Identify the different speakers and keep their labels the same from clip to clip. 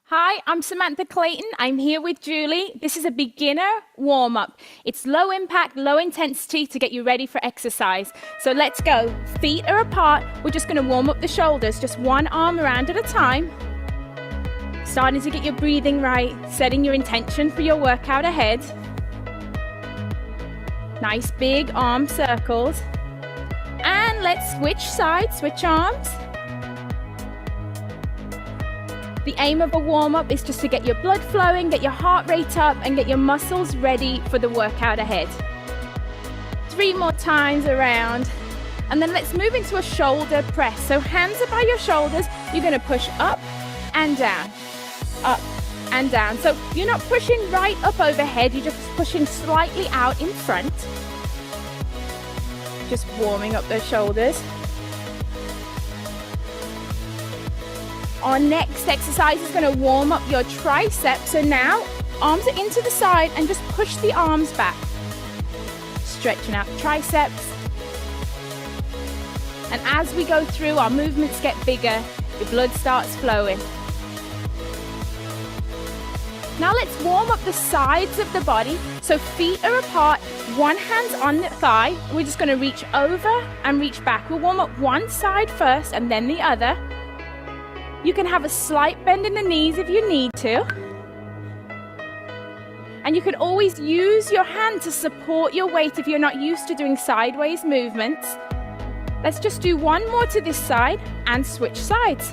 Speaker 1: Hi, I'm Samantha Clayton. I'm here with Julie. This is a beginner warm-up. It's low impact, low intensity to get you ready for exercise. So let's go. Feet are apart. We're just going to warm up the shoulders, just one arm around at a time. Starting to get your breathing right, setting your intention for your workout ahead. Nice big arm circles. And let's switch sides, switch arms. The aim of a warm-up is just to get your blood flowing, get your heart rate up, and get your muscles ready for the workout ahead. 3 more times around. And then let's move into a shoulder press. So hands are by your shoulders. You're going to push up and down, up and down. So you're not pushing right up overhead, you're just pushing slightly out in front. Just warming up those shoulders. Our next exercise is going to warm up your triceps. So now, arms are into the side and just push the arms back. Stretching out the triceps. And as we go through, our movements get bigger, your blood starts flowing. Now let's warm up the sides of the body. So feet are apart, one hand's on the thigh. We're just going to reach over and reach back. We'll warm up one side first and then the other. You can have a slight bend in the knees if you need to. And you can always use your hand to support your weight if you're not used to doing sideways movements. Let's just do one more to this side and switch sides.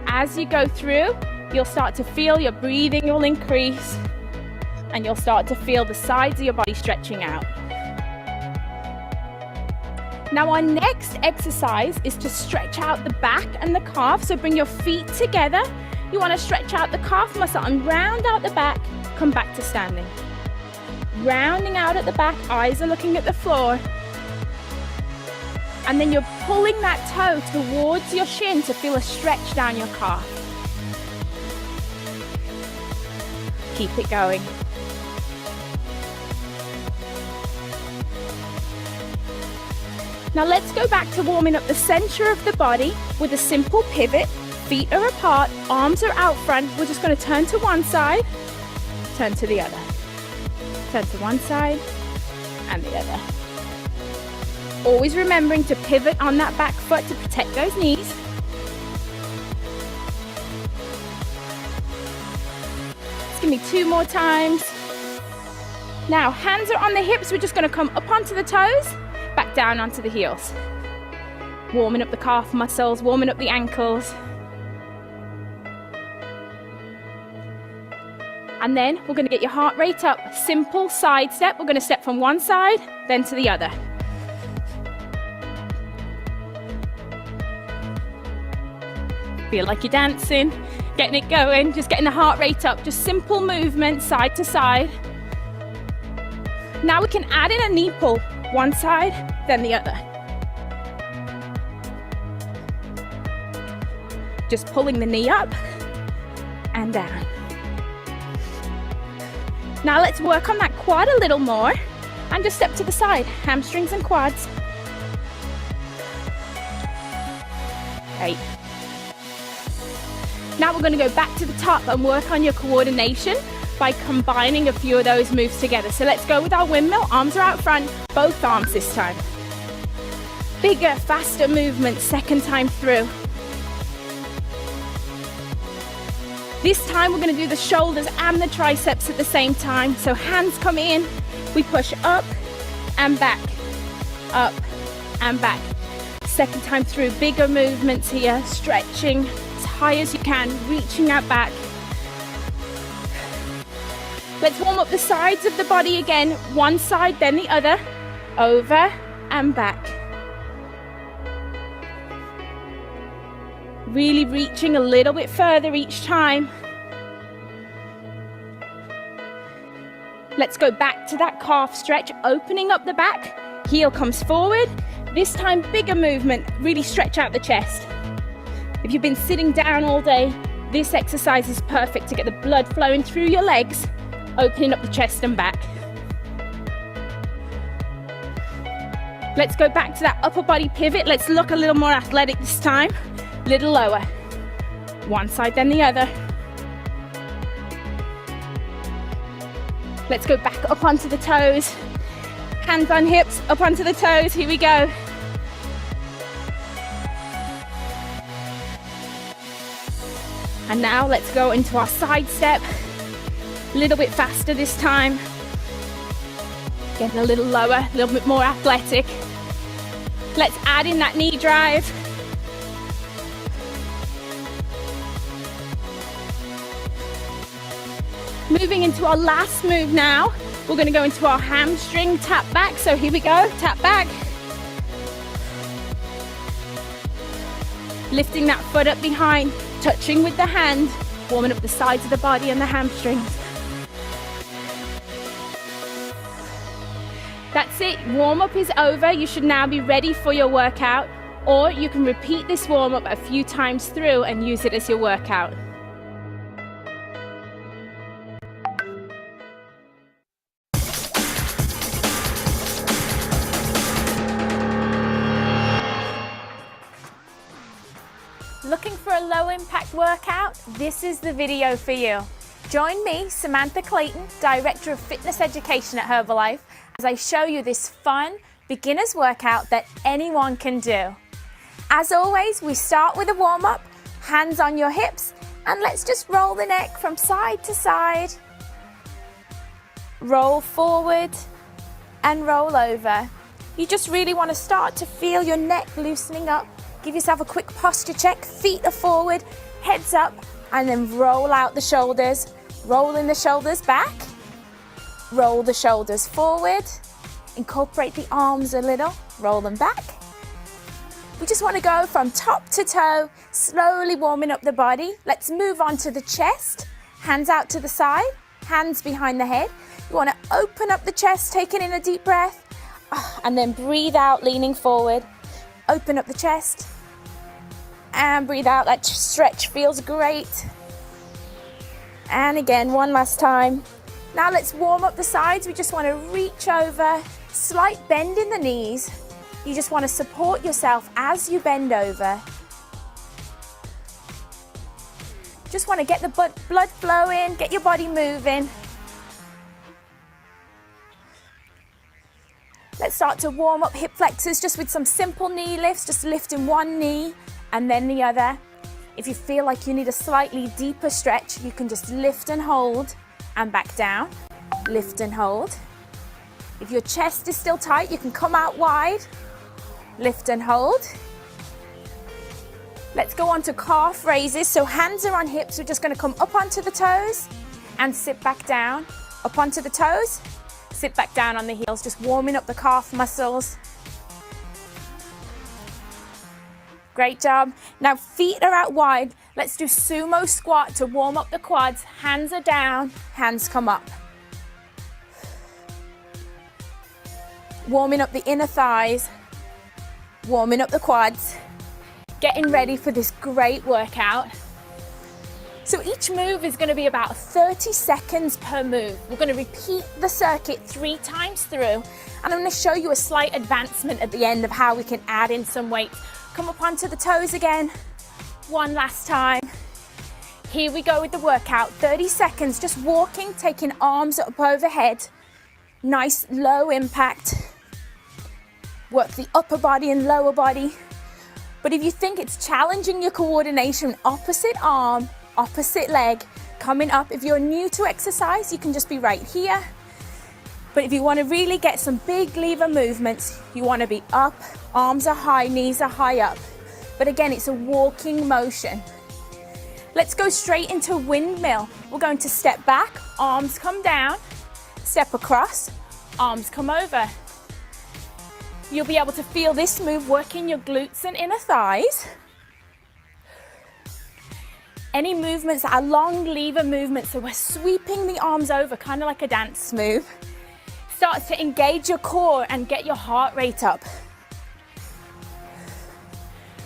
Speaker 1: As you go through, you'll start to feel your breathing will increase and you'll start to feel the sides of your body stretching out. Now our next exercise is to stretch out the back and the calf. So bring your feet together. You want to stretch out the calf muscle and round out the back, come back to standing. Rounding out at the back, eyes are looking at the floor. And then you're pulling that toe towards your shin to feel a stretch down your calf. Keep it going. Now let's go back to warming up the center of the body with a simple pivot. Feet are apart, arms are out front. We're just going to turn to one side, turn to the other. Turn to one side and the other. Always remembering to pivot on that back foot to protect those knees. Just give me 2 more times. Now hands are on the hips. We're just going to come up onto the toes, back down onto the heels. Warming up the calf muscles, warming up the ankles. And then we're going to get your heart rate up. Simple side step. We're going to step from one side, then to the other. Feel like you're dancing, getting it going, just getting the heart rate up. Just simple movement, side to side. Now we can add in a knee pull. One side, then the other. Just pulling the knee up and down. Now let's work on that quad a little more and just step to the side, hamstrings and quads. 8. Now we're going to go back to the top and work on your coordination by combining a few of those moves together. So let's go with our windmill. Arms are out front, both arms this time. Bigger, faster movement, second time through. This time we're going to do the shoulders and the triceps at the same time. So hands come in, we push up and back, up and back. Second time through, bigger movements here, stretching as high as you can, reaching out back. Let's warm up the sides of the body again. One side, then the other. Over and back. Really reaching a little bit further each time. Let's go back to that calf stretch, opening up the back. Heel comes forward. This time, bigger movement. Really stretch out the chest. If you've been sitting down all day, this exercise is perfect to get the blood flowing through your legs, opening up the chest and back. Let's go back to that upper body pivot. Let's look a little more athletic this time. Little lower. One side, then the other. Let's go back up onto the toes. Hands on hips, up onto the toes. Here we go. And now let's go into our side step. A little bit faster this time. Getting a little lower, a little bit more athletic. Let's add in that knee drive. Moving into our last move now. We're going to go into our hamstring tap back. So here we go, tap back. Lifting that foot up behind, touching with the hand, warming up the sides of the body and the hamstrings. That's it, warm-up is over. You should now be ready for your workout, or you can repeat this warm-up a few times through and use it as your workout. Looking for a low impact workout? This is the video for you. Join me, Samantha Clayton, Director of Fitness Education at Herbalife, as I show you this fun beginner's workout that anyone can do. As always, we start with a warm-up, hands on your hips, and let's just roll the neck from side to side. Roll forward and roll over. You just really want to start to feel your neck loosening up. Give yourself a quick posture check, feet are forward, heads up, and then roll out the shoulders. Rolling the shoulders back, roll the shoulders forward, incorporate the arms a little, roll them back. We just want to go from top to toe, slowly warming up the body. Let's move on to the chest, hands out to the side, hands behind the head. You want to open up the chest, taking in a deep breath, and then breathe out, leaning forward. Open up the chest and breathe out. That stretch feels great. And again, one last time. Now let's warm up the sides. We just want to reach over, slight bend in the knees. You just want to support yourself as you bend over. Just want to get the blood flowing, get your body moving. Let's start to warm up hip flexors just with some simple knee lifts, just lifting one knee and then the other. If you feel like you need a slightly deeper stretch, you can just lift and hold and back down. Lift and hold. If your chest is still tight, you can come out wide. Lift and hold. Let's go on to calf raises. So hands are on hips. We're just going to come up onto the toes and sit back down. Up onto the toes. Sit back down on the heels, just warming up the calf muscles. Great job. Now feet are out wide. Let's do sumo squat to warm up the quads. Hands are down, hands come up. Warming up the inner thighs, warming up the quads. Getting ready for this great workout. So each move is going to be about 30 seconds per move. We're going to repeat the circuit 3 times through, and I'm going to show you a slight advancement at the end of how we can add in some weight. Come up onto the toes again. One last time. Here we go with the workout. 30 seconds, just walking, taking arms up overhead. Nice low impact. Work the upper body and lower body. But if you think it's challenging your coordination, opposite arm, opposite leg, coming up. If you're new to exercise, you can just be right here. But if you want to really get some big lever movements, you want to be up, arms are high, knees are high up. But again, it's a walking motion. Let's go straight into windmill. We're going to step back, arms come down, step across, arms come over. You'll be able to feel this move working your glutes and inner thighs. Any movements that are long lever movements, so we're sweeping the arms over, kind of like a dance move. Starts to engage your core and get your heart rate up.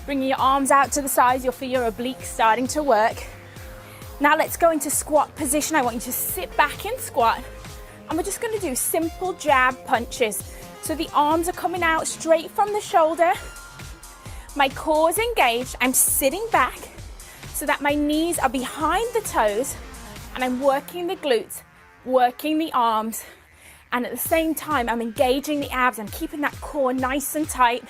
Speaker 1: Bringing your arms out to the sides, you'll feel your obliques starting to work. Now let's go into squat position. I want you to sit back in squat, and we're just going to do simple jab punches. So the arms are coming out straight from the shoulder. My core is engaged. I'm sitting back. so that my knees are behind the toes and I'm working the glutes, working the arms, and at the same time I'm engaging the abs. I'm keeping that core nice and tight.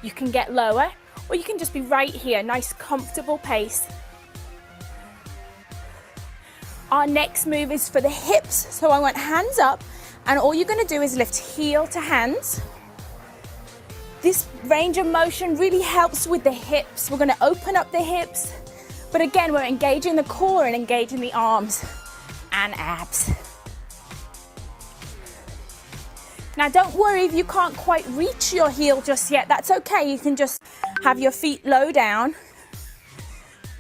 Speaker 1: You can get lower or you can just be right here, nice comfortable pace. Our next move is for the hips, so I want hands up, and all you're going to do is lift heel to hands. This range of motion really helps with the hips. We're going to open up the hips, but again, we're engaging the core and engaging the arms and abs. Now, don't worry if you can't quite reach your heel just yet. That's okay. You can just have your feet low down,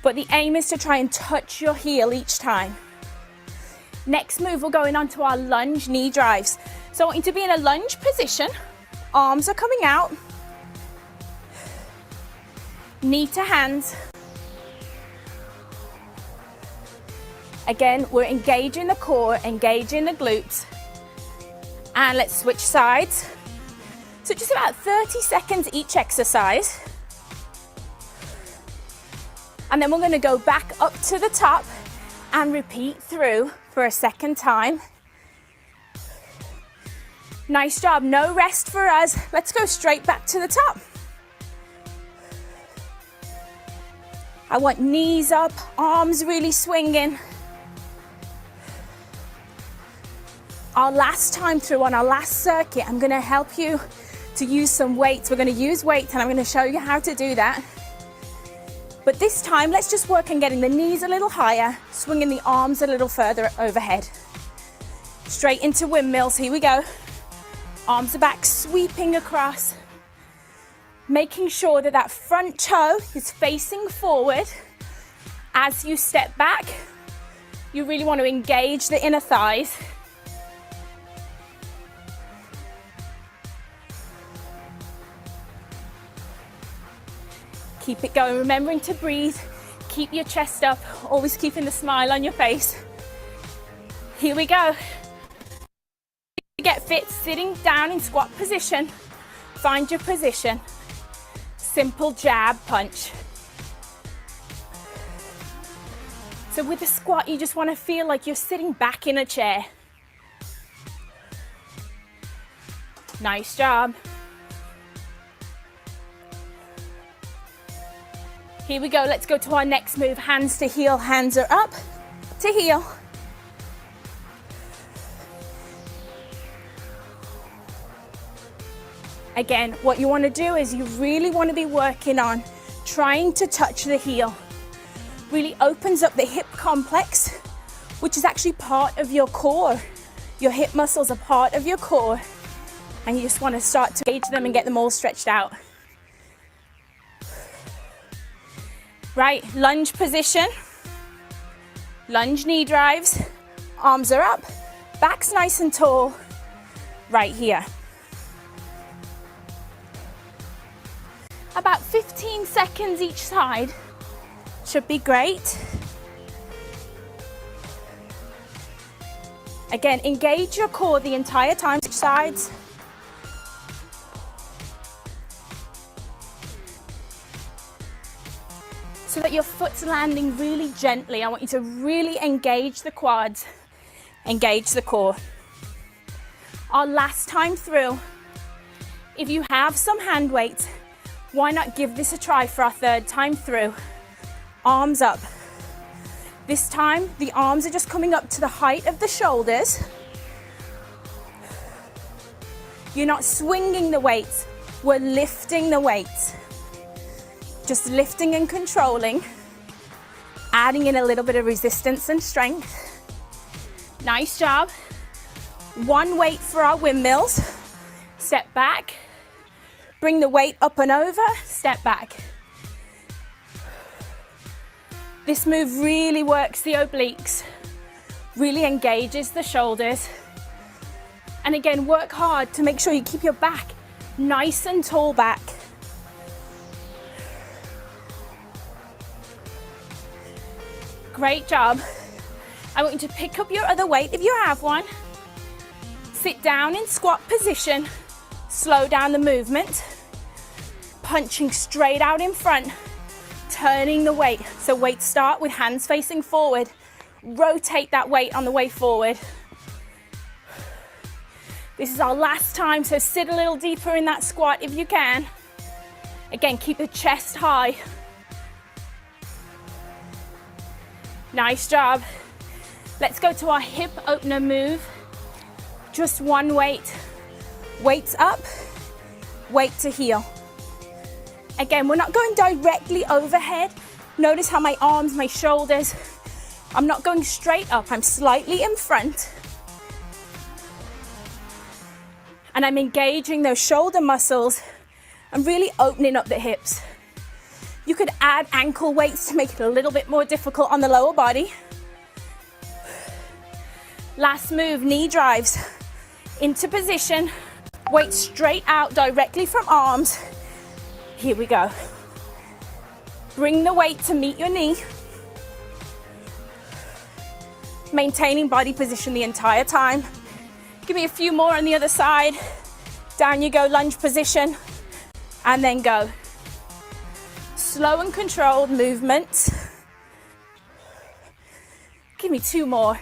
Speaker 1: but the aim is to try and touch your heel each time. Next move, we're going on to our lunge knee drives. So I want you to be in a lunge position. Arms are coming out. Knee to hands. Again, we're engaging the core, engaging the glutes. And let's switch sides. So just about 30 seconds each exercise. And then we're going to go back up to the top and repeat through for a second time. Nice job. No rest for us. Let's go straight back to the top. I want knees up, arms really swinging. Our last time through on our last circuit, I'm going to help you to use some weights. We're going to use weights and I'm going to show you how to do that. But this time, let's just work on getting the knees a little higher, swinging the arms a little further overhead. Straight into windmills, here we go. Arms are back, sweeping across. Making sure that that front toe is facing forward. As you step back, you really want to engage the inner thighs. Keep it going, remembering to breathe. Keep your chest up, always keeping the smile on your face. Here we go. To get fit, sitting down in squat position. Find your position. Simple jab punch. So with the squat, you just want to feel like you're sitting back in a chair. Nice job. Here we go, let's go to our next move. Hands to heel, hands are up to heel. Again, what you want to do is you really want to be working on trying to touch the heel. Really opens up the hip complex, which is actually part of your core. Your hip muscles are part of your core, and you just want to start to engage them and get them all stretched out. Right, lunge position, lunge knee drives, arms are up, back's nice and tall, right here. About 15 seconds each side, should be great. Again, engage your core the entire time, each sides. So that your foot's landing really gently. I want you to really engage the quads, engage the core. Our last time through, if you have some hand weights, why not give this a try for our third time through? Arms up. This time, the arms are just coming up to the height of the shoulders. You're not swinging the weights, we're lifting the weights. Just lifting and controlling, adding in a little bit of resistance and strength. Nice job. One weight for our windmills. Step back, bring the weight up and over, step back. This move really works the obliques, really engages the shoulders. And again, work hard to make sure you keep your back nice and tall back. Great job. I want you to pick up your other weight if you have one. Sit down in squat position. Slow down the movement. Punching straight out in front. turning the weight. So weight start with hands facing forward. Rotate that weight on the way forward. This is our last time, so sit a little deeper in that squat if you can. Again, keep the chest high. Nice job. Let's go to our hip opener move. Just one weight. Weights up, weight to heel. Again, we're not going directly overhead. Notice how my arms, my shoulders, I'm not going straight up, I'm slightly in front. And I'm engaging those shoulder muscles and really opening up the hips. You could add ankle weights to make it a little bit more difficult on the lower body. Last move, knee drives into position. Weight straight out directly from arms. Here we go. Bring the weight to meet your knee. Maintaining body position the entire time. Give me a few more on the other side. Down you go, lunge position. And then go. Slow and controlled movement. Give me 2 more.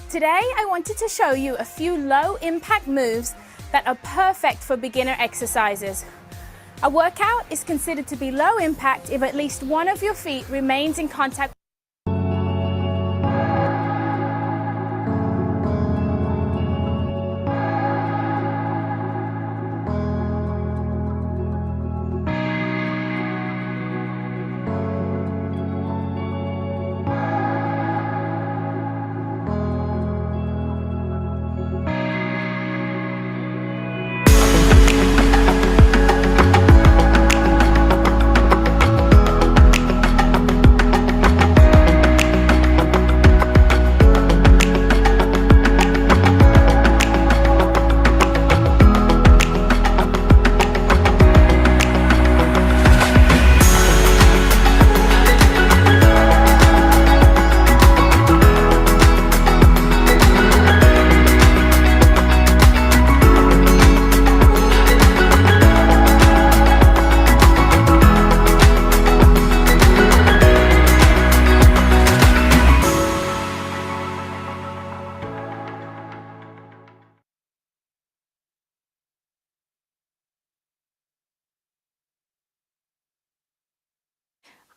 Speaker 1: Today, I wanted to show you a few low impact moves that are perfect for beginner exercises. A workout is considered to be low impact if at least one of your feet remains in contact.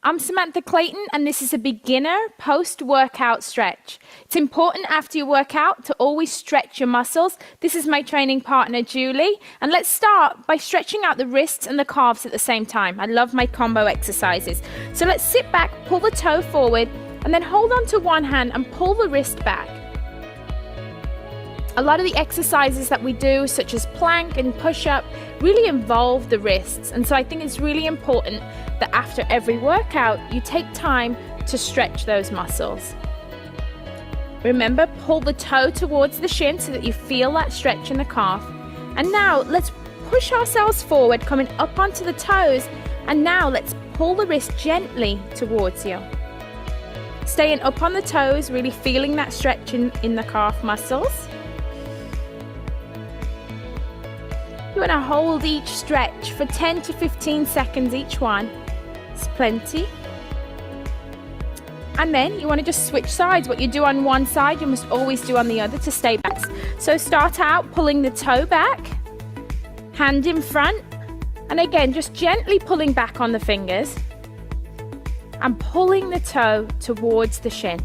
Speaker 1: I'm Samantha Clayton, and this is a beginner post-workout stretch. It's important after your workout to always stretch your muscles. This is my training partner, Julie. And let's start by stretching out the wrists and the calves at the same time. I love my combo exercises. So let's sit back, pull the toe forward, and then hold on to one hand and pull the wrist back. A lot of the exercises that we do, such as plank and push-up, really involve the wrists. And so I think it's really important that after every workout, you take time to stretch those muscles. Remember, pull the toe towards the shin so that you feel that stretch in the calf. And now let's push ourselves forward, coming up onto the toes. And now let's pull the wrist gently towards you. Staying up on the toes, really feeling that stretch in the calf muscles. You want to hold each stretch for 10 to 15 seconds each one. It's plenty. And then you want to just switch sides. What you do on one side, you must always do on the other to stay back. So start out pulling the toe back, hand in front, and again, just gently pulling back on the fingers and pulling the toe towards the shin.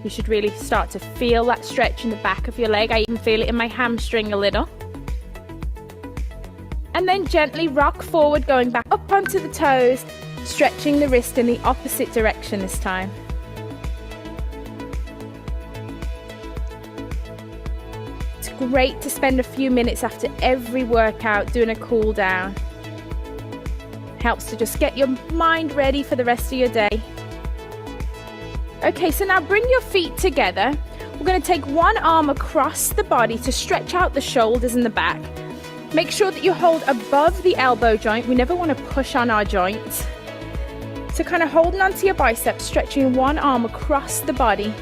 Speaker 1: You should really start to feel that stretch in the back of your leg. I even feel it in my hamstring a little. And then gently rock forward, going back up onto the toes, stretching the wrist in the opposite direction this time. It's great to spend a few minutes after every workout doing a cool down. Helps to just get your mind ready for the rest of your day. Okay, so now bring your feet together. We're going to take one arm across the body to stretch out the shoulders and the back. Make sure that you hold above the elbow joint. We never want to push on our joints. So kind of holding onto your biceps, stretching one arm across the body.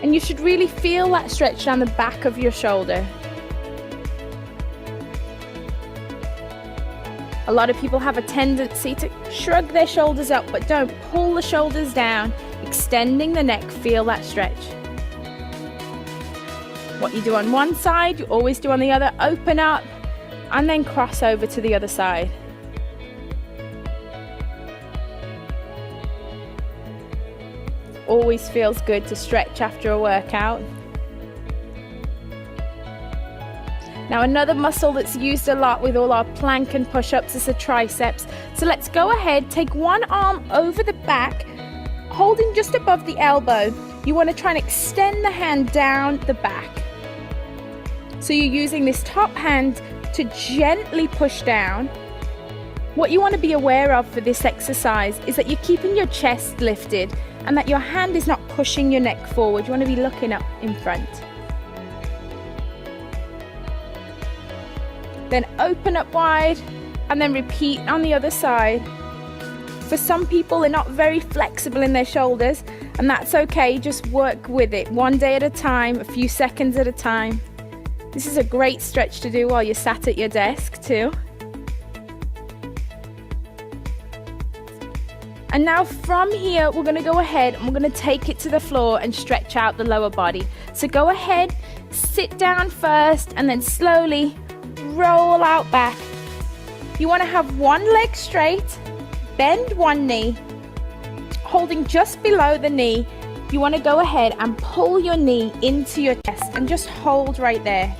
Speaker 1: And you should really feel that stretch down the back of your shoulder. A lot of people have a tendency to shrug their shoulders up, but don't pull the shoulders down, extending the neck. Feel that stretch. What you do on one side, you always do on the other. Open up and then cross over to the other side. Always feels good to stretch after a workout. Now another muscle that's used a lot with all our plank and push-ups is the triceps. So let's go ahead, take one arm over the back, holding just above the elbow. You want to try and extend the hand down the back. So you're using this top hand to gently push down. What you want to be aware of for this exercise is that you're keeping your chest lifted and that your hand is not pushing your neck forward. You want to be looking up in front. Then open up wide and then repeat on the other side. For some people, they're not very flexible in their shoulders, and that's okay. Just work with it one day at a time, a few seconds at a time. This is a great stretch to do while you're sat at your desk too. And now from here, we're going to go ahead and we're going to take it to the floor and stretch out the lower body. So go ahead, sit down first and then slowly roll out back. You want to have one leg straight, bend one knee, holding just below the knee. You want to go ahead and pull your knee into your chest and just hold right there.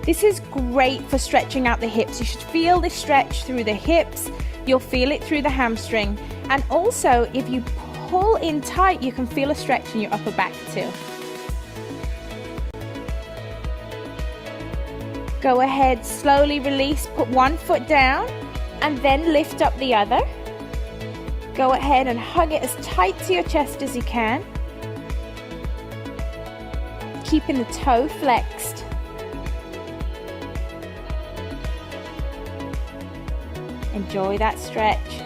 Speaker 1: This is great for stretching out the hips. You should feel this stretch through the hips. You'll feel it through the hamstring. And also, if you pull in tight, you can feel a stretch in your upper back too. Go ahead, slowly release, put one foot down and then lift up the other. Go ahead and hug it as tight to your chest as you can. Keeping the toe flexed. Enjoy that stretch.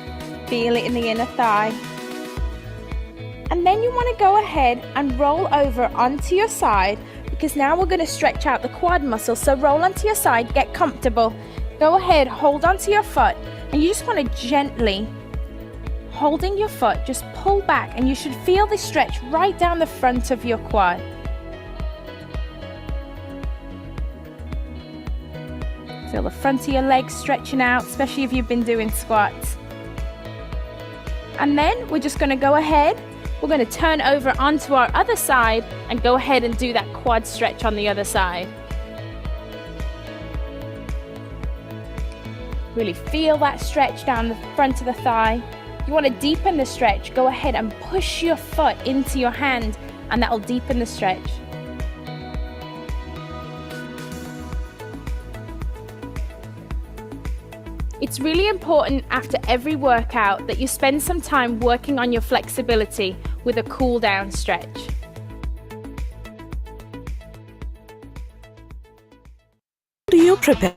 Speaker 1: Feel it in the inner thigh. And then you want to go ahead and roll over onto your side, because now we're going to stretch out the quad muscle. So roll onto your side, get comfortable. Go ahead, hold onto your foot, and you just want to gently, holding your foot, just pull back, and you should feel this stretch right down the front of your quad. Feel the front of your legs stretching out, especially if you've been doing squats. And then we're just going to go ahead, we're going to turn over onto our other side and go ahead and do that quad stretch on the other side. Really feel that stretch down the front of the thigh. If you want to deepen the stretch, go ahead and push your foot into your hand, and that will deepen the stretch. It's really important after every workout that you spend some time working on your flexibility with a cool down stretch.
Speaker 2: Do you prepare?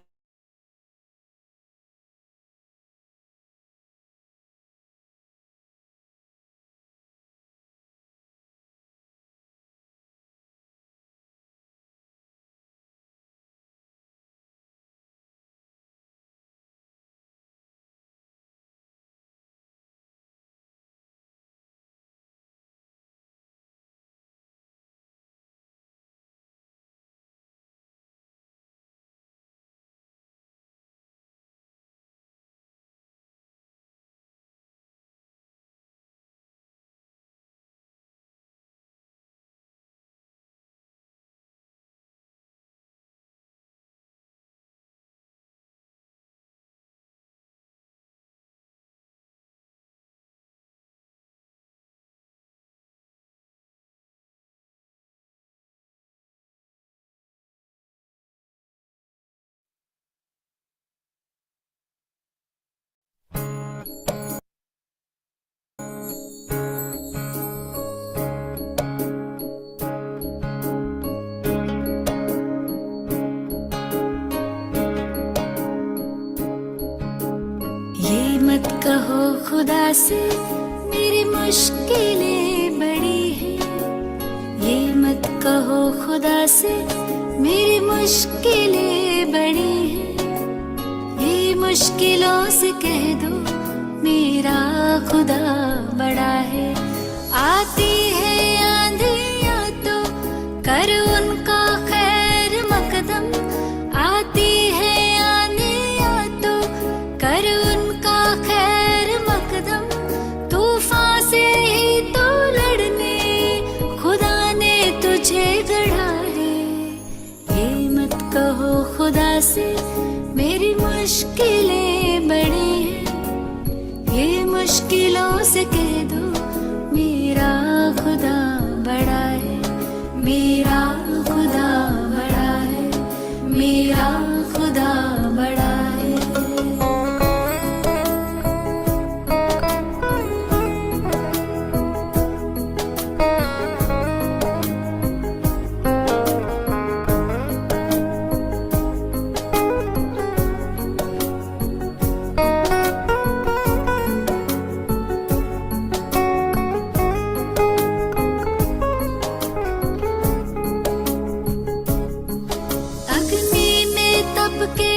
Speaker 3: मत कहो खुदा से मेरी मुश्किलें बड़ी हैं, ये मत कहो खुदा से मेरी मुश्किलें बड़ी हैं। मुश्किलों से कह दो मेरा खुदा बड़ा है। आती है आंधियां तो कर उनका खैर मकदम, आती है आंधियां तो कर उनका खैर मकदम। तूफान से ही तो लड़ने खुदा ने तुझे गढ़ा है। ये मत कहो खुदा से मेरी मुश्किलें बड़ी हैं, ये मुश्किलों से कह दो मेरा खुदा बड़ा है। मेरा खुदा बड़ा है, मेरा खुदा बड़ा है।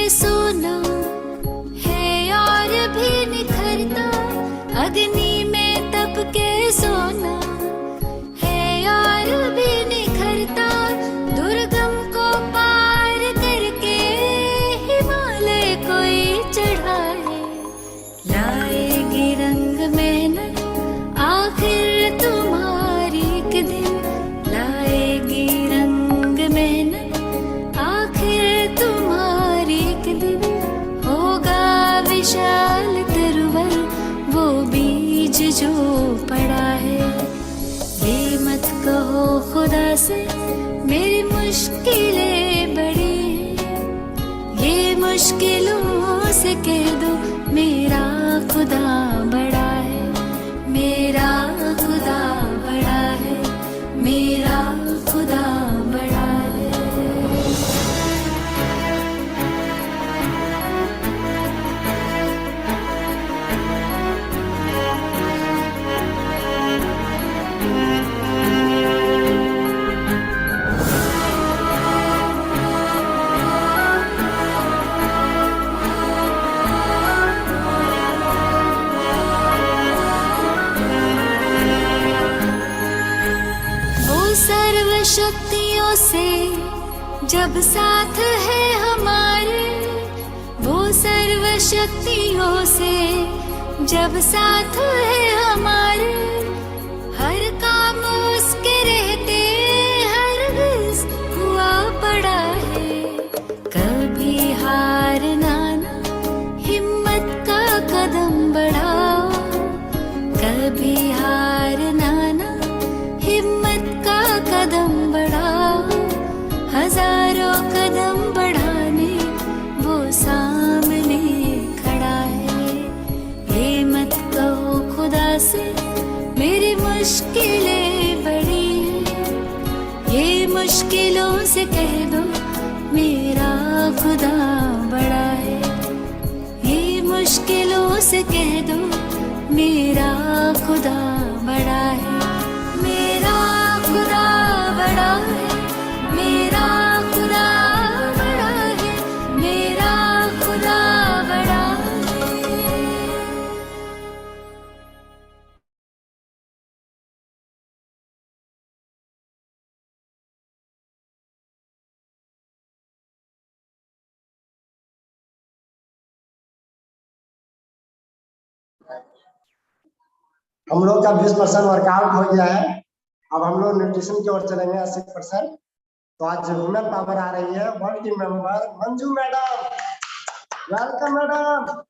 Speaker 3: सोना है और भी निखरता, अग्नि में तप के सोना है और भी निखरता। दुर्गम को पार करके हिमालय कोई चढ़ा है। लाएगी रंग मेहनत आखिर तुम्हारी एक दिन, लाएगी रंग मेहनत आखिर तुम्हारी एक दिन। होगा विशाल तरवर वो बीज जो पड़ा है। ये मत कहो खुदा से मेरी मुश्किलें बड़ी हैं, ये मुश्किलों से कह दो मेरा खुदा बड़ा है। मेरा खुदा बड़ा है, मेरा खुदा बड़ा है। शक्तियों से जब साथ है हमारे, वो सर्व शक्तियों से जब साथ है हमारे। हर काम उसके रहते हरगिज़ हुआ पड़ा है। कभी हारना ना, हिम्मत का कदम बढ़ाओ। कभी हारना ना, हिम्मत का कदम बढ़ाओ। हजारों कदम बढ़ाने वो सामने खड़ा है। ये मत कहो खुदा से मेरी मुश्किलें बड़ी हैं, ये मुश्किलों से कह दो मेरा खुदा बड़ा है। ये मुश्किलों से कह दो मेरा खुदा बड़ा है। मेरा खुदा बड़ा है, मेरा खुदा बड़ा है, मेरा खुदा बड़ा है।
Speaker 4: हम लोग का 20% वर्कआउट हो गया है। अब हम लोग न्यूट्रिशन की ओर चलेंगे 80%। तो आज वुमेन पावर आ रही है, world team member Manju madam. Welcome madam.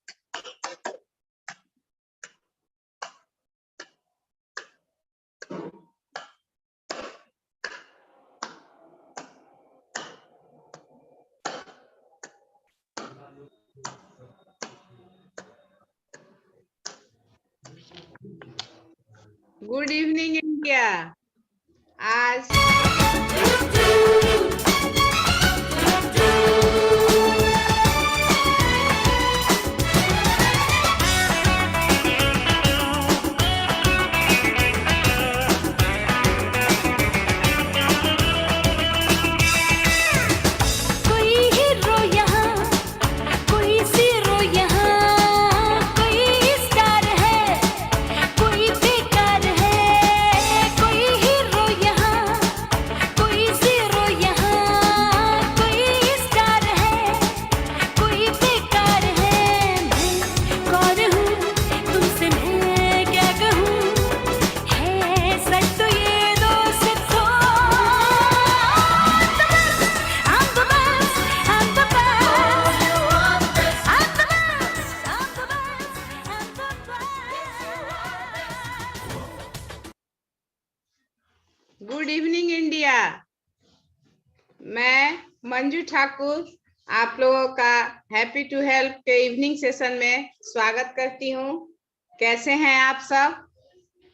Speaker 5: Good evening India. आज
Speaker 3: कोई हीरो यहाँ, कोई ज़ीरो यहाँ।
Speaker 5: Good evening India. मैं मंजू ठाकुर आप लोगों का हैप्पी टू हेल्प के इवनिंग सेशन में स्वागत करती हूँ। कैसे हैं आप सब?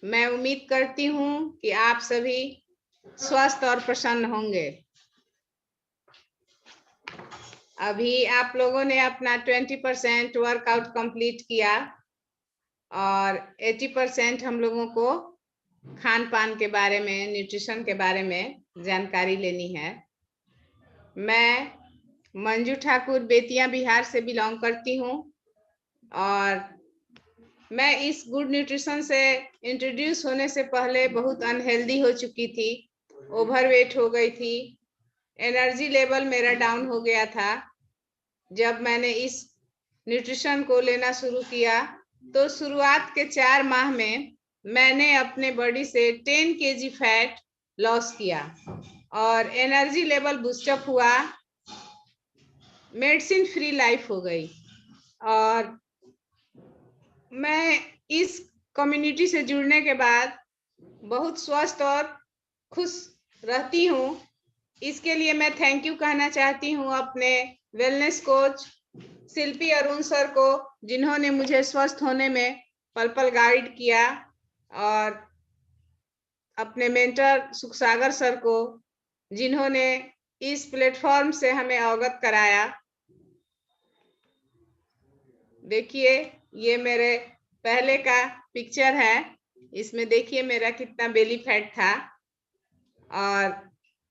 Speaker 5: मैं उम्मीद करती हूँ कि आप सभी स्वस्थ और प्रसन्न होंगे। अभी आप लोगों ने अपना 20% वर्कआउट कंप्लीट किया और 80% हम लोगों को खान पान के बारे में, न्यूट्रिशन के बारे में जानकारी लेनी है। मैं मंजू ठाकुर बेतिया बिहार से बिलोंग करती हूँ और मैं इस गुड न्यूट्रिशन से इंट्रोड्यूस होने से पहले बहुत अनहेल्दी हो चुकी थी, ओवरवेट हो गई थी, एनर्जी लेवल मेरा डाउन हो गया था। जब मैंने इस न्यूट्रिशन को लेना शुरू किया तो शुरुआत के 4 माह में मैंने अपने बॉडी से 10 kg फैट लॉस किया और एनर्जी लेवल बूस्टअप हुआ, मेडिसिन फ्री लाइफ हो गई और मैं इस कम्युनिटी से जुड़ने के बाद बहुत स्वस्थ और खुश रहती हूँ। इसके लिए मैं थैंक यू कहना चाहती हूँ अपने वेलनेस कोच शिल्पी अरुण सर को, जिन्होंने मुझे स्वस्थ होने में पल पल गाइड किया, और अपने मेंटर सुखसागर सर को, जिन्होंने इस प्लेटफॉर्म से हमें अवगत कराया। देखिए ये मेरे पहले का पिक्चर है, इसमें देखिए मेरा कितना बेली फैट था और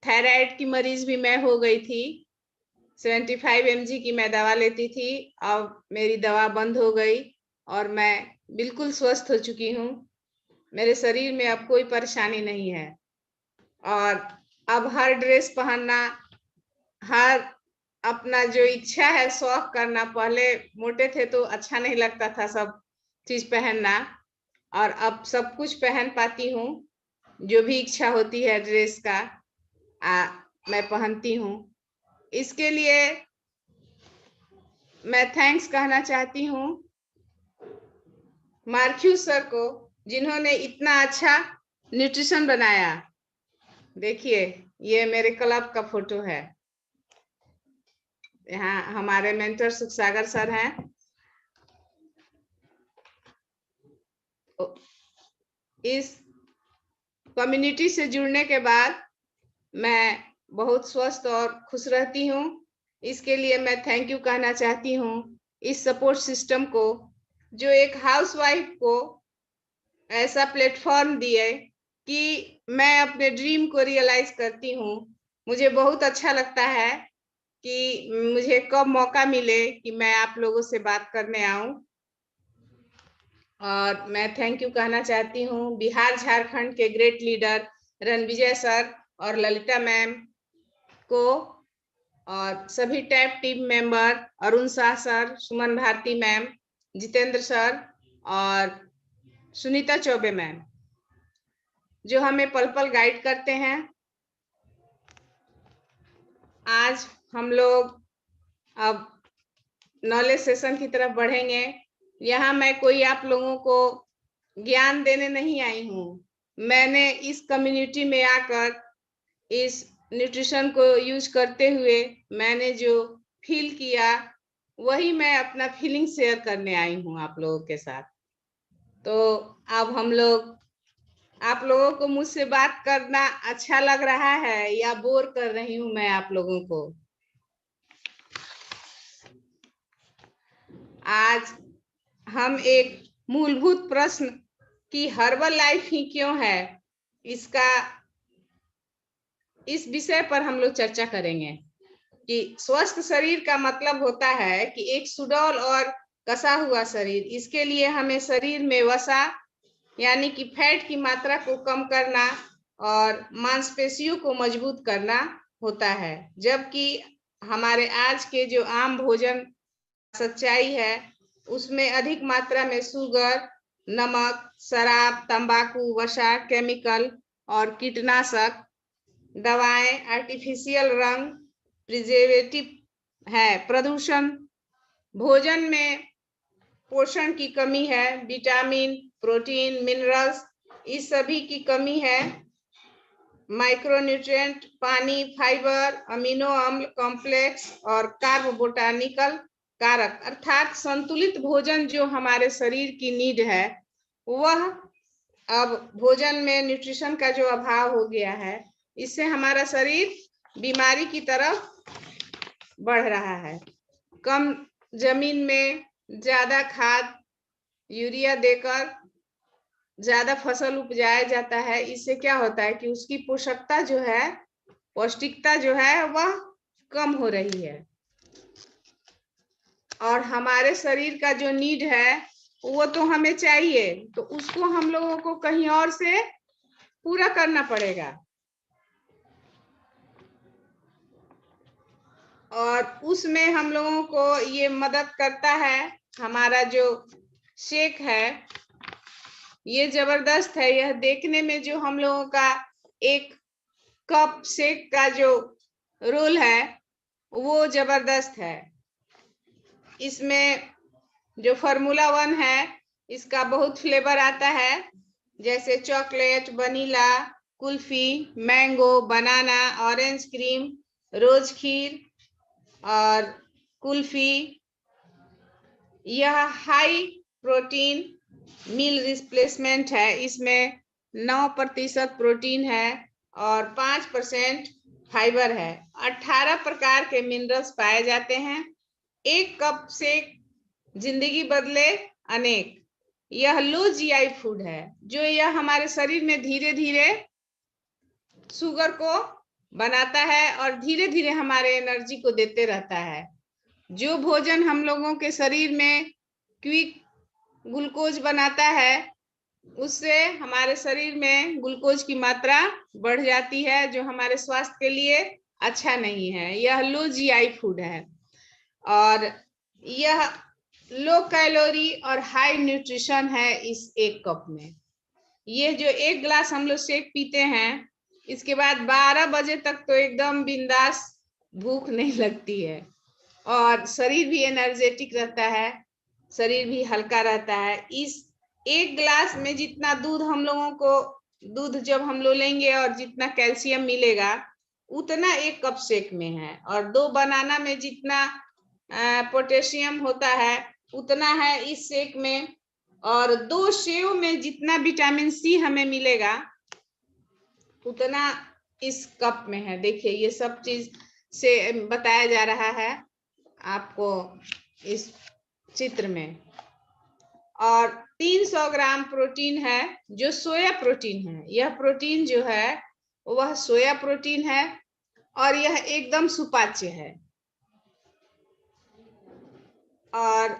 Speaker 5: थायराइड की मरीज भी मैं हो गई थी। 75 mg की मैं दवा लेती थी, अब मेरी दवा बंद हो गई और मैं बिल्कुल स्वस्थ हो चुकी हूँ। मेरे शरीर में अब कोई परेशानी नहीं है और अब हर ड्रेस पहनना, हर अपना जो इच्छा है शौक करना, पहले मोटे थे तो अच्छा नहीं लगता था सब चीज पहनना, और अब सब कुछ पहन पाती हूँ। जो भी इच्छा होती है ड्रेस का मैं पहनती हूँ। इसके लिए मैं थैंक्स कहना चाहती हूँ मार्क्यू सर को, जिन्होंने इतना अच्छा न्यूट्रिशन बनाया। देखिए ये मेरे क्लब का फोटो है, यहाँ हमारे मेंटर सुखसागर सर हैं। इस कम्युनिटी से जुड़ने के बाद मैं बहुत स्वस्थ और खुश रहती हूँ। इसके लिए मैं थैंक यू कहना चाहती हूँ इस सपोर्ट सिस्टम को, जो एक हाउसवाइफ को ऐसा प्लेटफॉर्म दिए कि मैं अपने ड्रीम को रियलाइज करती हूँ। मुझे बहुत अच्छा लगता है कि मुझे कब मौका मिले कि मैं आप लोगों से बात करने आऊं, और मैं थैंक यू कहना चाहती हूँ बिहार झारखंड के ग्रेट लीडर रणविजय सर और ललिता मैम को, और सभी tap team member Arun Shah sir, Suman Bharti ma'am, Jitendra sir और सुनीता चौबे मैम, जो हमें पल पल गाइड करते हैं। आज हम लोग अब नॉलेज सेशन की तरफ बढ़ेंगे। यहाँ मैं कोई आप लोगों को ज्ञान देने नहीं आई हूँ। मैंने इस कम्युनिटी में आकर इस न्यूट्रिशन को यूज करते हुए मैंने जो फील किया, वही मैं अपना फीलिंग शेयर करने आई हूँ आप लोगों के साथ। तो अब हम लोग, आप लोगों को मुझसे बात करना अच्छा लग रहा है या बोर कर रही हूँ मैं आप लोगों को? आज हम एक मूलभूत प्रश्न कि हर्बल लाइफ ही क्यों है, इस विषय पर हम लोग चर्चा करेंगे। कि स्वस्थ शरीर का मतलब होता है कि एक सुडौल और कसा हुआ शरीर। इसके लिए हमें शरीर में वसा यानी कि फैट की मात्रा को कम करना और मांसपेशियों को मजबूत करना होता है। जबकि हमारे आज के जो आम भोजन सच्चाई है, उसमें अधिक मात्रा में शुगर, नमक, शराब, तंबाकू, वसा, केमिकल और कीटनाशक दवाएं, आर्टिफिशियल रंग, प्रिजर्वेटिव है, प्रदूषण, भोजन में पोषण की कमी है, विटामिन, प्रोटीन, मिनरल्स, इस सभी की कमी है, माइक्रोन्यूट्रिएंट, पानी, फाइबर, अमीनो अम्ल कॉम्प्लेक्स और कार्बोबोटानिकल कारक, अर्थात संतुलित भोजन जो हमारे शरीर की नीड है, वह अब भोजन में न्यूट्रिशन का जो अभाव हो गया है, इससे हमारा शरीर बीमारी की तरफ बढ़ रहा है। कम जमीन में ज्यादा खाद यूरिया देकर ज्यादा फसल उपजाया जाता है। इससे क्या होता है कि उसकी पोषकता जो है, पौष्टिकता जो है, वह कम हो रही है और हमारे शरीर का जो नीड है वो तो हमें चाहिए, तो उसको हम लोगों को कहीं और से पूरा करना पड़ेगा। और उसमें हम लोगों को ये मदद करता है, हमारा जो शेक है ये जबरदस्त है। यह देखने में जो हम लोगों का एक कप शेक का जो रोल है वो जबरदस्त है। इसमें जो फार्मूला 1 है, इसका बहुत फ्लेवर आता है, जैसे चॉकलेट, वनीला, कुल्फी, मैंगो, बनाना, ऑरेंज क्रीम, रोज खीर और कुल्फी। यह हाई प्रोटीन मील रिप्लेसमेंट है। इसमें 9% प्रोटीन है और 5% फाइबर है। 18 प्रकार के मिनरल्स पाए जाते हैं। एक कप से जिंदगी बदले अनेक। यह लो जीआई फूड है, जो यह हमारे शरीर में धीरे धीरे शुगर को बनाता है और धीरे धीरे हमारे एनर्जी को देते रहता है। जो भोजन हम लोगों के शरीर में क्विक ग्लूकोज बनाता है, उससे हमारे शरीर में ग्लूकोज की मात्रा बढ़ जाती है, जो हमारे स्वास्थ्य के लिए अच्छा नहीं है। यह लो जीआई फूड है और यह लो कैलोरी और हाई न्यूट्रिशन है। इस एक कप में ये जो एक गिलास हम लोग शेक पीते हैं, इसके बाद 12 बजे तक तो एकदम बिंदास भूख नहीं लगती है और शरीर भी एनर्जेटिक रहता है, शरीर भी हल्का रहता है। इस एक गिलास में जितना दूध हम लोगों को, दूध जब हम लोग लेंगे और जितना कैल्शियम मिलेगा उतना एक कप शेक में है, और 2 बनाना में जितना पोटेशियम होता है उतना है इस शेक में, और 2 सेव में जितना विटामिन सी हमें मिलेगा उतना इस कप में है। देखिए ये सब चीज से बताया जा रहा है आपको इस चित्र में। और 300 ग्राम प्रोटीन है जो सोया प्रोटीन है। यह प्रोटीन जो है वह सोया प्रोटीन है और यह एकदम सुपाच्य है। और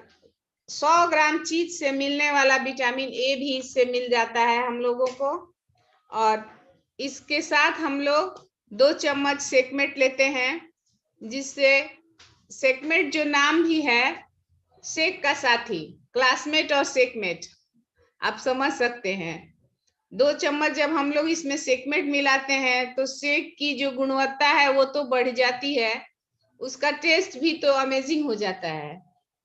Speaker 5: 100 ग्राम चीज से मिलने वाला विटामिन ए भी इससे मिल जाता है हम लोगों को। और इसके साथ हम लोग 2 चम्मच सेकमेट लेते हैं, जिससे सेकमेट जो नाम भी है, शेक का साथी, क्लासमेट और सेकमेट, आप समझ सकते हैं। 2 चम्मच जब हम लोग इसमें सेकमेट मिलाते हैं तो शेक की जो गुणवत्ता है वो तो बढ़ जाती है, उसका टेस्ट भी तो अमेजिंग हो जाता है,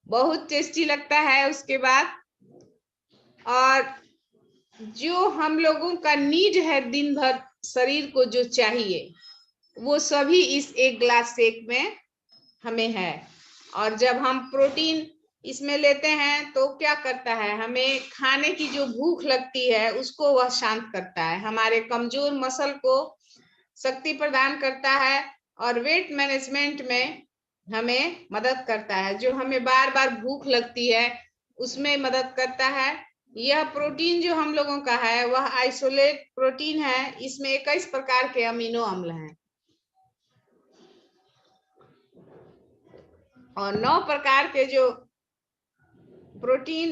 Speaker 5: बहुत टेस्टी लगता है उसके बाद। और जो हम लोगों का नीड है दिन भर शरीर को जो चाहिए वो सभी इस एक ग्लास शेक में हमें है। और जब हम प्रोटीन इसमें लेते हैं तो क्या करता है, हमें खाने की जो भूख लगती है उसको वह शांत करता है, हमारे कमजोर मसल को शक्ति प्रदान करता है और वेट मैनेजमेंट में हमें मदद करता है। जो हमें बार बार भूख लगती है उसमें मदद करता है। यह प्रोटीन जो हम लोगों का है वह आइसोलेट प्रोटीन है। इसमें 21 प्रकार के अमीनो अम्ल हैं और 9 प्रकार के जो प्रोटीन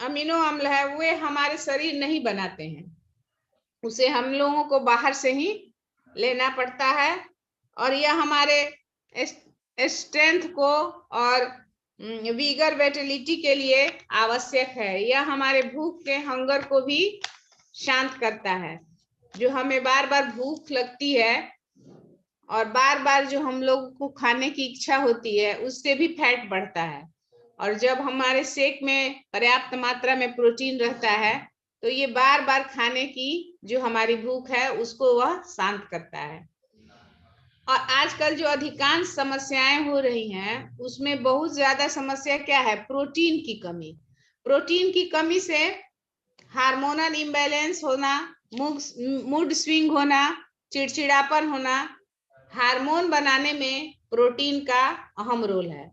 Speaker 5: अमीनो अम्ल है वे हमारे शरीर नहीं बनाते हैं, उसे हम लोगों को बाहर से ही लेना पड़ता है। और यह हमारे स्ट्रेंथ को और वीगर विटलिटी के लिए आवश्यक है। यह हमारे भूख के हंगर को भी शांत करता है। जो हमें बार बार भूख लगती है और बार बार जो हम लोग को खाने की इच्छा होती है उससे भी फैट बढ़ता है। और जब हमारे शेक में पर्याप्त मात्रा में प्रोटीन रहता है तो ये बार बार खाने की जो हमारी भूख है उसको वह शांत करता है। और आजकल जो अधिकांश समस्याएं हो रही हैं उसमें बहुत ज्यादा समस्या क्या है? प्रोटीन की कमी। प्रोटीन की कमी से हार्मोनल इम्बैलेंस होना, मूड स्विंग होना, चिड़चिड़ापन होना। हार्मोन बनाने में प्रोटीन का अहम रोल है।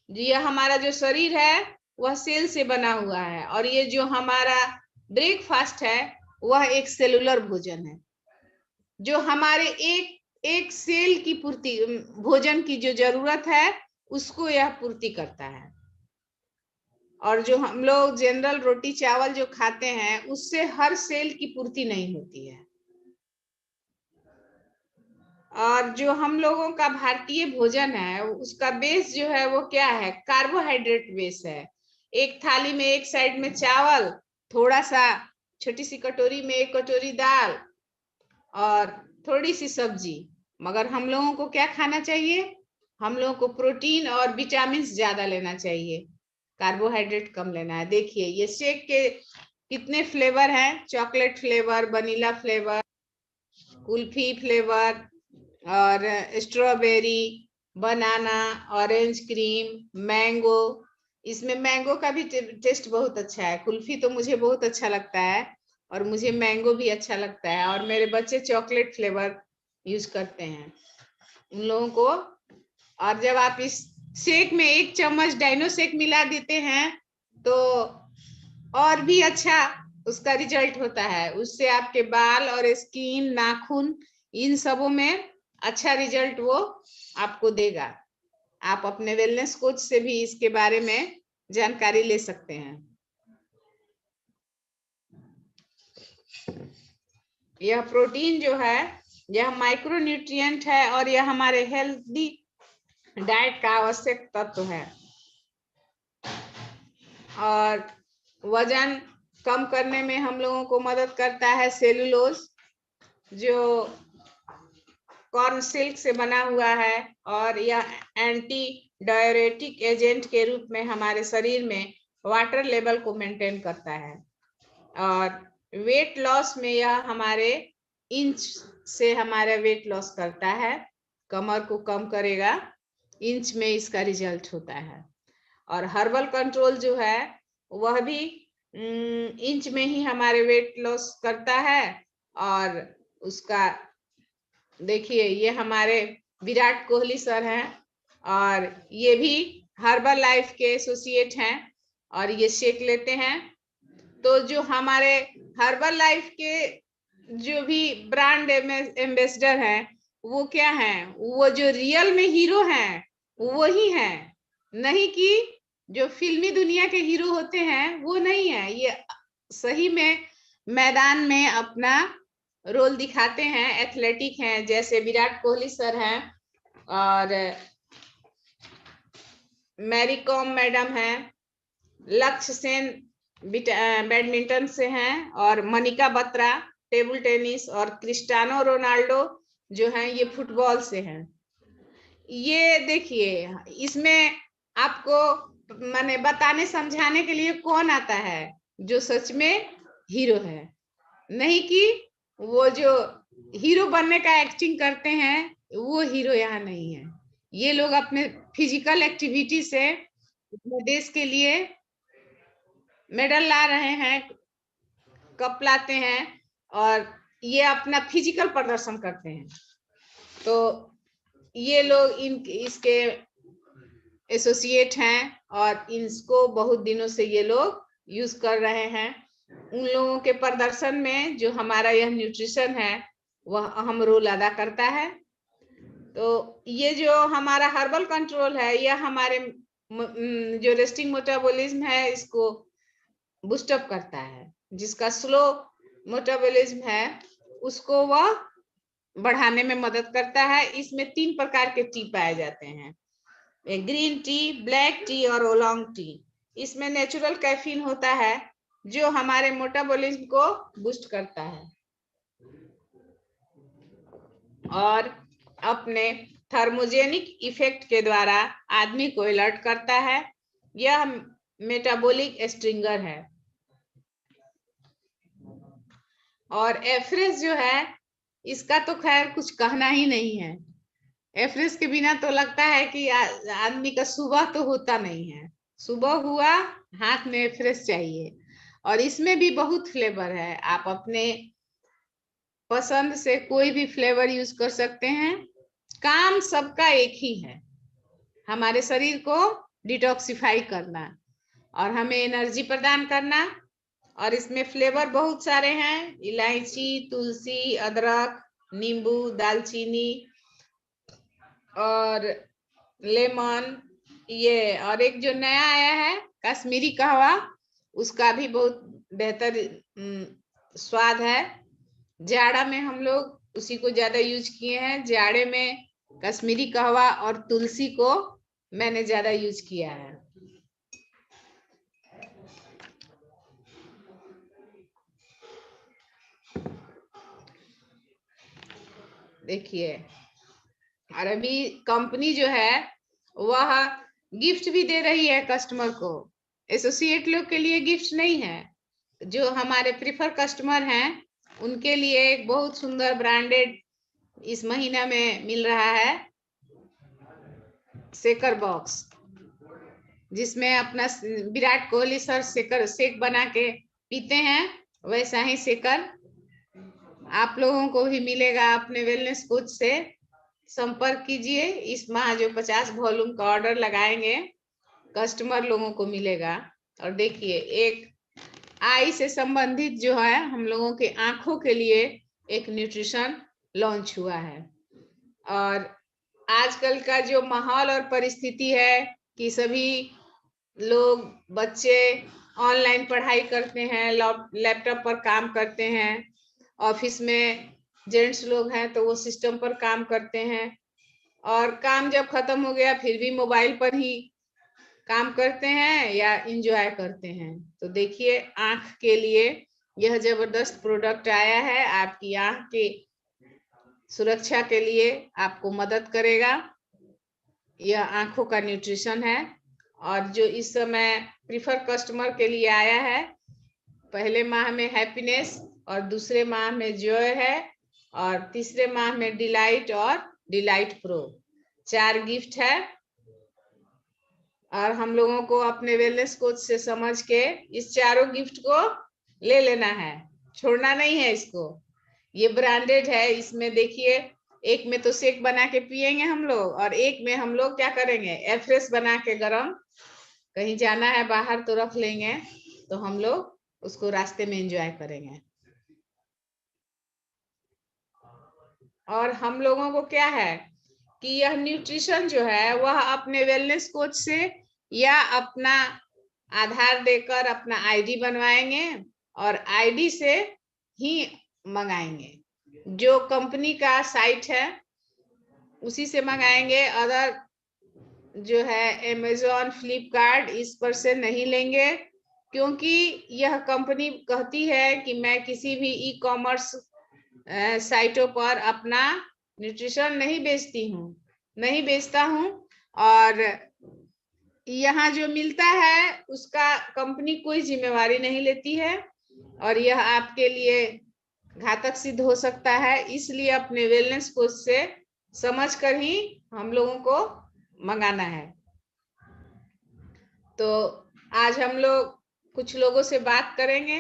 Speaker 5: यह हमारा जो शरीर है वह सेल से बना हुआ है, और ये जो हमारा ब्रेकफास्ट है वह एक सेलुलर भोजन है, जो हमारे एक सेल की पूर्ति, भोजन की जो जरूरत है उसको यह पूर्ति करता है। और जो हम लोग जनरल रोटी चावल जो खाते हैं उससे हर सेल की पूर्ति नहीं होती है। और जो हम लोगों का भारतीय भोजन है उसका बेस जो है वो क्या है? कार्बोहाइड्रेट बेस है। एक थाली में एक साइड में चावल, थोड़ा सा छोटी सी कटोरी में एक कटोरी दाल और थोड़ी सी सब्जी। मगर हम लोगों को क्या खाना चाहिए? हम लोगों को प्रोटीन और विटामिन ज्यादा लेना चाहिए, कार्बोहाइड्रेट कम लेना है। देखिए ये शेक के कितने फ्लेवर हैं? Chocolate flavour, vanilla flavour, kulfi flavour और स्ट्रॉबेरी, बनाना, ऑरेंज क्रीम, मैंगो। इसमें मैंगो का भी टेस्ट बहुत अच्छा है। कुल्फी तो मुझे बहुत अच्छा लगता है और मुझे मैंगो भी अच्छा लगता है, और मेरे बच्चे चॉकलेट फ्लेवर यूज करते हैं उन लोगों को। और जब आप इस शेक में 1 चम्मच डाइनो शेक मिला देते हैं तो और भी अच्छा उसका रिजल्ट होता है। उससे आपके बाल और स्किन, नाखून, इन सबों में अच्छा रिजल्ट वो आपको देगा। आप अपने वेलनेस कोच से भी इसके बारे में जानकारी ले सकते हैं। यह प्रोटीन जो है यह माइक्रोन्यूट्रिएंट है और यह हमारे हेल्दी डाइट का आवश्यक तत्व है। और वजन कम करने में हम लोगों को मदद करता है सेलुलोज, जो कॉर्न सिल्क से बना हुआ है, और यह एंटी डायरेटिक एजेंट के रूप में हमारे शरीर में वाटर लेवल को मेंटेन करता है। और वेट लॉस में यह हमारे इंच से हमारा वेट लॉस करता है, कमर को कम करेगा, इंच में इसका रिजल्ट होता है। और हर्बल कंट्रोल जो है वह भी इंच में ही हमारे वेट लॉस करता है। और उसका देखिए ये हमारे विराट कोहली सर हैं और ये भी हर्बल लाइफ के एसोसिएट हैं और ये शेक लेते हैं। तो जो हमारे हर्बल लाइफ के जो भी ब्रांड एम्बेसडर हैं वो क्या हैं? वो जो रियल में हीरो हैं वही हैं, नहीं कि जो फिल्मी दुनिया के हीरो होते हैं वो नहीं है। ये सही में मैदान में अपना रोल दिखाते हैं, एथलेटिक हैं, जैसे विराट कोहली सर हैं और मैरी कॉम मैडम हैं, लक्ष्य सेन बैडमिंटन से हैं, और मनिका बत्रा टेबल टेनिस, और क्रिस्टियानो रोनाल्डो जो हैं ये फुटबॉल से हैं। ये देखिए इसमें आपको माने बताने समझाने के लिए कौन आता है? जो सच में हीरो है, नहीं कि वो जो हीरो बनने का एक्टिंग करते हैं वो हीरो यहाँ नहीं है। ये लोग अपने फिजिकल एक्टिविटी से अपने देश के लिए मेडल ला रहे हैं, कप लाते हैं और ये अपना फिजिकल प्रदर्शन करते हैं। तो ये लोग इसके एसोसिएट हैं और इसको बहुत दिनों से ये लोग यूज कर रहे हैं। उन लोगों के प्रदर्शन में जो हमारा यह न्यूट्रिशन है वह अहम रोल अदा करता है। तो ये जो हमारा हर्बल कंट्रोल है यह हमारे जो रेस्टिंग मेटाबॉलिज्म है इसको बूस्टअप करता है। जिसका स्लो मेटाबॉलिज्म है उसको वह बढ़ाने में मदद करता है। इसमें 3 प्रकार के टी पाए जाते हैं, ग्रीन टी, ब्लैक टी और ओलोंग टी। इसमें नेचुरल कैफीन होता है जो हमारे मेटाबॉलिज्म को बूस्ट करता है और अपने थर्मोजेनिक इफेक्ट के द्वारा आदमी को अलर्ट करता है। यह मेटाबॉलिक स्ट्रिंगर है। और एवरेज जो है इसका तो खैर कुछ कहना ही नहीं है। एवरेज के बिना तो लगता है कि आदमी का सुबह तो होता नहीं है। सुबह हुआ हाथ में एवरेज चाहिए। और इसमें भी बहुत फ्लेवर है, आप अपने पसंद से कोई भी फ्लेवर यूज कर सकते हैं। काम सबका एक ही है, हमारे शरीर को डिटॉक्सिफाई करना और हमें एनर्जी प्रदान करना। और इसमें फ्लेवर बहुत सारे हैं, इलायची, तुलसी, अदरक, नींबू, दालचीनी और लेमन, ये और एक जो नया आया है कश्मीरी कहवा, उसका भी बहुत बेहतर स्वाद है। जाड़ा में हम लोग उसी को ज्यादा यूज किए हैं। जाड़े में कश्मीरी कहवा और तुलसी को मैंने ज्यादा यूज किया है। देखिए, और अभी कंपनी जो है वह गिफ्ट भी दे रही है कस्टमर को। एसोसिएट लोग के लिए गिफ्ट नहीं है, जो हमारे प्रीफर कस्टमर हैं उनके लिए एक बहुत सुंदर ब्रांडेड इस महीना में मिल रहा है शेकर बॉक्स, जिसमें अपना विराट कोहली सर शेक बना के पीते हैं, वैसा ही शेकर आप लोगों को भी मिलेगा। अपने वेलनेस कोच से संपर्क कीजिए। इस माह जो 50 वॉल्यूम का ऑर्डर लगाएंगे कस्टमर लोगों को मिलेगा। और देखिए, एक आई से संबंधित जो है हम लोगों के आंखों के लिए एक न्यूट्रिशन लॉन्च हुआ है। और आजकल का जो माहौल और परिस्थिति है कि सभी लोग बच्चे ऑनलाइन पढ़ाई करते हैं, लैपटॉप पर काम करते हैं, ऑफिस में जेंट्स लोग हैं तो वो सिस्टम पर काम करते हैं, और काम जब खत्म हो गया फिर भी मोबाइल पर ही काम करते हैं या एंजॉय करते हैं। तो देखिए, आंख के लिए यह जबरदस्त प्रोडक्ट आया है, आपकी आंख की सुरक्षा के लिए आपको मदद करेगा। यह आंखों का न्यूट्रिशन है। और जो इस समय प्रीफर कस्टमर के लिए आया है, पहले माह में हैप्पीनेस और दूसरे माह में जॉय है और तीसरे माह में डिलाइट और डिलाइट प्रो, 4 गिफ्ट है। और हम लोगों को अपने वेलनेस कोच से समझ के इस चारों गिफ्ट को ले लेना है, छोड़ना नहीं है इसको। ये ब्रांडेड है। इसमें देखिए, एक में तो शेक बना के पिएंगे हम लोग और एक में हम लोग क्या करेंगे, एफ्रेश बना के गरम, कहीं जाना है बाहर तो रख लेंगे, तो हम लोग उसको रास्ते में एंजॉय करेंगे। और हम लोगों को क्या है कि यह न्यूट्रिशन जो है वह अपने वेलनेस कोच से या अपना आधार देकर अपना आईडी बनवाएंगे और आईडी से ही मंगाएंगे। जो कंपनी का साइट है उसी से मंगाएंगे। अदर जो है अमेजोन, फ्लिपकार्ट, इस पर से नहीं लेंगे, क्योंकि यह कंपनी कहती है कि मैं किसी भी ई कॉमर्स साइटों पर अपना न्यूट्रिशन नहीं बेचता हूँ। और यहाँ जो मिलता है उसका कंपनी कोई जिम्मेवारी नहीं लेती है और यह आपके लिए घातक सिद्ध हो सकता है। इसलिए अपने वेलनेस कोच से समझकर ही हम लोगों को मंगाना है। तो आज हम लोग कुछ लोगों से बात करेंगे।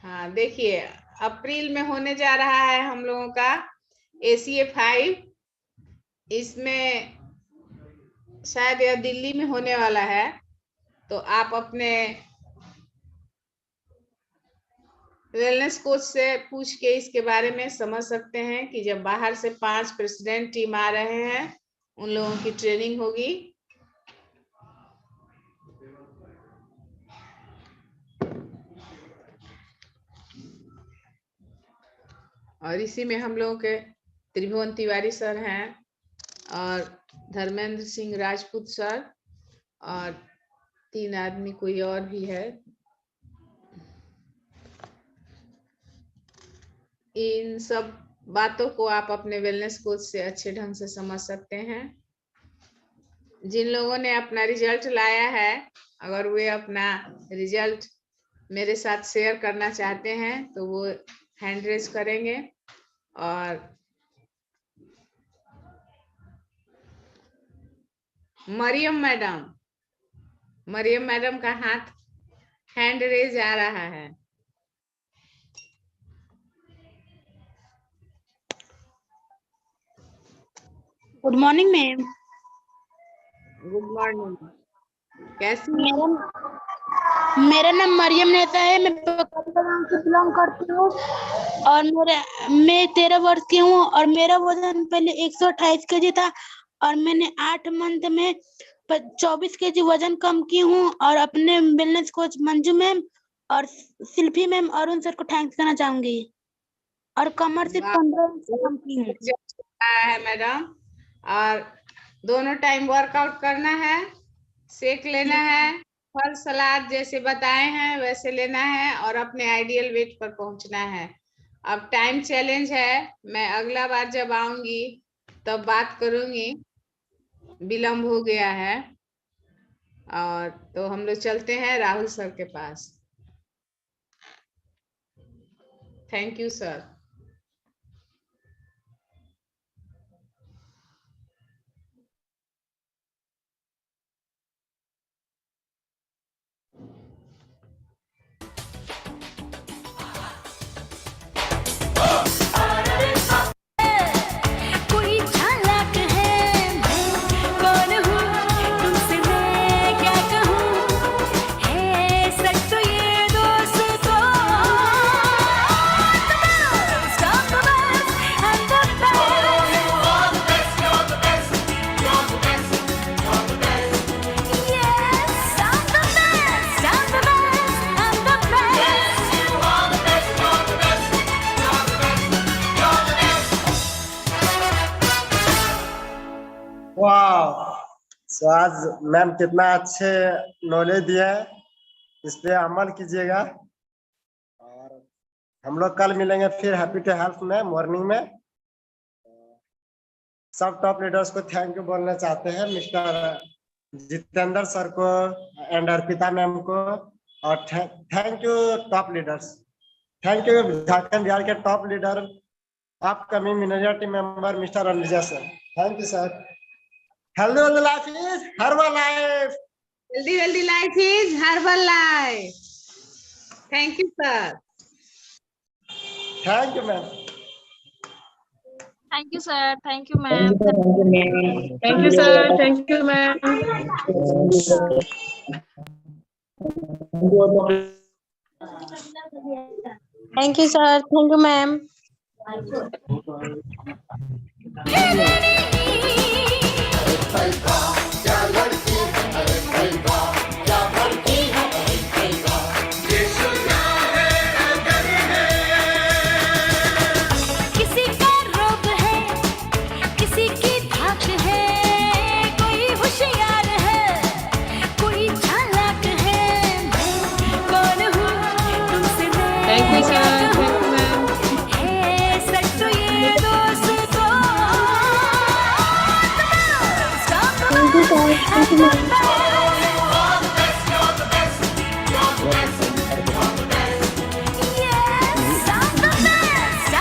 Speaker 5: हाँ, देखिए, अप्रैल में होने जा रहा है हम लोगों का ACA 5। इसमें शायद यह दिल्ली में होने वाला है, तो आप अपने वेलनेस कोच से पूछ के इसके बारे में समझ सकते हैं कि जब बाहर से 5 प्रेसिडेंट टीम आ रहे हैं, उन लोगों की ट्रेनिंग होगी। और इसी में हम लोगों के त्रिभुवन तिवारी सर हैं और धर्मेंद्र सिंह राजपूत सर और 3 आदमी कोई और भी है। इन सब बातों को आप अपने वेलनेस कोच से अच्छे ढंग से समझ सकते हैं। जिन लोगों ने अपना रिजल्ट लाया है, अगर वे अपना रिजल्ट मेरे साथ शेयर करना चाहते हैं तो वो हैंड रेज करेंगे। और मरियम मैडम का हाथ हैंड रेज आ रहा है।
Speaker 6: Good morning ma'am.
Speaker 5: Good morning. कैसी
Speaker 6: मेरा नाम मरियम नेता है। मैं गांव से बिलोंग करती हूँ और मैं 13 वर्ष की हूँ और मेरा वजन पहले 128 केजी था और मैंने 8 मंथ में 24 केजी वजन कम की हूँ। और अपने वेलनेस कोच मंजू मैम और शिल्पी मैम और उन सर को थैंक्स करना चाहूंगी। और कमर से 15 इंच कम की हूँ।
Speaker 5: है मैडम। और दोनों टाइम वर्कआउट करना है, शेक लेना है, फल सलाद जैसे बताए हैं वैसे लेना है और अपने आइडियल वेट पर पहुंचना है। अब टाइम चैलेंज है, मैं अगला बार जब आऊंगी तब बात करूंगी, विलम्ब हो गया है। और तो हम लोग चलते हैं राहुल सर के पास। Thank you sir.
Speaker 3: कोई चालाक है, मैं कौन हूँ, तुमसे मैं क्या कहूँ, है सच तो ये दोस्तों। Stop the bus, I'm the best. Yes, I'm the best, I'm the best, I'm the best.
Speaker 4: वाह। सो आज मैम कितना अच्छे नॉलेज दिया है, इस पे अमल कीजिएगा। और हम लोग कल मिलेंगे फिर हैप्पी टू हेल्प में मॉर्निंग में। सब टॉप लीडर्स को थैंक यू बोलना चाहते हैं, मिस्टर जितेंद्र सर को एंड अर्पिता मैम को। और thank you top leaders, thank you Jharkhand Bihar के top leader upcoming minority member mister Anuja sir. Thank you sir. Healthy life is herbal life.
Speaker 5: Healthy life is herbal life. Thank you sir.
Speaker 4: Thank you ma'am.
Speaker 1: Thank you, sir. Thank you, ma'am.
Speaker 2: Thank you, sir. Thank you, ma'am.
Speaker 6: Thank you sir. Thank you ma'am.
Speaker 3: किसी का रोब है, किसी की धाक है, कोई होशियार है, कोई चालाक है, मैं कौन हूँ, तुमसे मैं
Speaker 2: Thank you,
Speaker 3: क्या
Speaker 2: sir.
Speaker 3: कहूँ,
Speaker 2: Thank you, ma'am.
Speaker 3: है सच तो ये दोस्तों। Stop the bus, I'm the best.